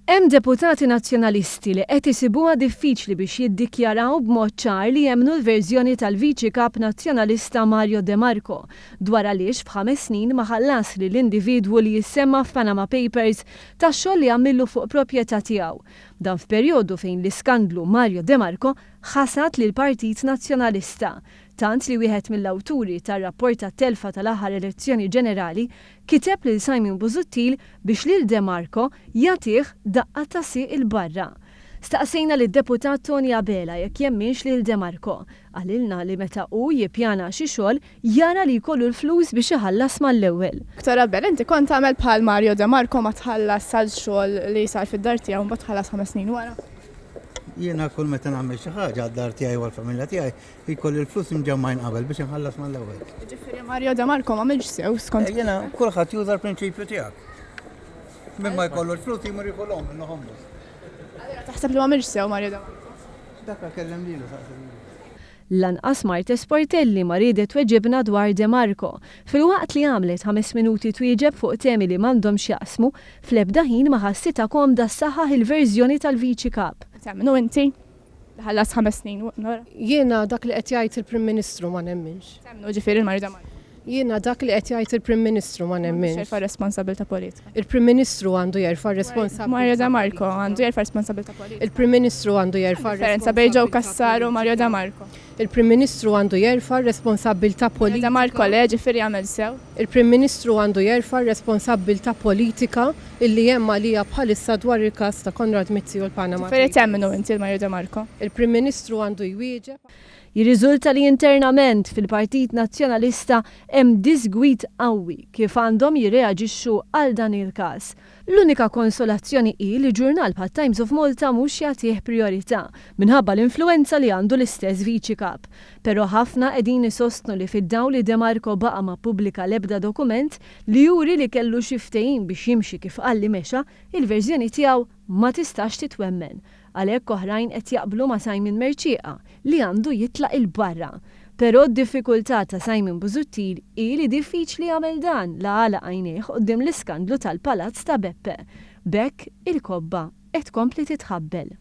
Hemm deputati nazzjonalisti li qed isibuha diffiċli biex jiddikjaraw b'mod ċar li jemmnu l-verżjoni tal-Viċi Kap Nazzjonalista Mario De Marco dwar għaliex f'5 snin ma ħallas lill-individwu li jissemma f'Panama Papers tax-xogħol li għamillu fuq proprjetà tiegħu. Dan f'perjodu fejn l-iskandlu Mario De Marco ħasat lil Partit Nazzjonalista, tant li wieħed mill-awturi tar-rapport tat-telfa tal-aħħar elezzjoni ġenerali kiteb lil Simon Busuttil biex lil De Marco jagħtih daqqa ta' siq il-barra. Staqsejna lid-deputat Tony Abela jekk jemminx lil De Marco. Għalilna li meta hu jippjana xi xogħol jara li jkollu l-flus biex iħallas mal-ewwel. Dr. Abela, inti kont tagħmel bħal Mario De Marco ma tħallas sal-xogħol li sar fid-dar tiegħu mbagħad tħallas 5 snin wara. Jiena kull meta nagħmel xi ħaġa għad-dar tiegħi u l-familja tiegħi jkolli l-flus imġemmajn qabel biex inħallas mal-ewwel. Ġifieri Mario De Marco m'għamilx sew skont. Jiena kulħadd juża l-prinċipju tiegħek. Min ma jkollu l-flus jimur jkollhom innahom. Taħseb li m'għamilx sew Mario De Marco? Dak kellem lilu saqsim. Lanqas Marta Sportelli ma ridet tweġibna dwar De Marco. Fil-waqt li għamlet 5 minuti twieġeb fuq temi li m'għandhomx jaqsmu, fl-ebda ħin ma ħassitha komda ssaħħaħ il-verżjoni tal-Viċi Kap. Temmnu inti ħallas 5 snin wara. Jiena dak li qed jgħid il-Prim Ministru ma nemminx. Temmnu ġifieri Mario De Marco. Jiena dak li qed jgħid il-Prim Ministru ma nemminx. Xejfa responsabilità politika. Il-Prim Ministru għandu jerfa' responsabilità. Mario De Marco għandu jerfa' responsabilità politika. Il-Prim Ministru għandu jerfa' Differenza bejn Joe Cassaro u Mario De Marco. Il-Prim Ministru għandu jerfa' responsabilità politika. De Marco le ġifieri jagħmel sew. Il-Prim Ministru għandu jerfa' responsabilità politika illi hemm għalija bħalissa dwar il-każ ta' Konrad Mizzi u l-Panama. Ġifieri temmnu inti Mario De Marco. Il-Prim Ministru għandu jwieġeb. Jirriżulta li internament fil-Partit Nazzjonalista hemm disgwit qawwi kif għandhom jirreaġixxu għal dan il-każ. L-unika konsolazzjoni hi li ġurnal bħat Times of Malta mhux jagħtih priorità minħabba l-influenza li għandu l-istess Viċi Kap. Però ħafna qegħdin isostnu li fid-dawl li De Marco baqa' ma pubblika l-ebda dokument li juri li kellu xi ftehim biex jimxi kif qal li mexa, il-verżjoni tiegħu ma tistax titwemmen. Għalhekk oħrajn qed jaqblu ma' Simon Merċieqa li għandu jitlaq il-barra. Però d-diffikultà ta' Simon Busuttil hi li diffiċli jagħmel dan la għala għajnejh quddiem l-iskandlu tal-Palazz ta' Beppe. Bekk il-kobba qed tkompli titħabbel.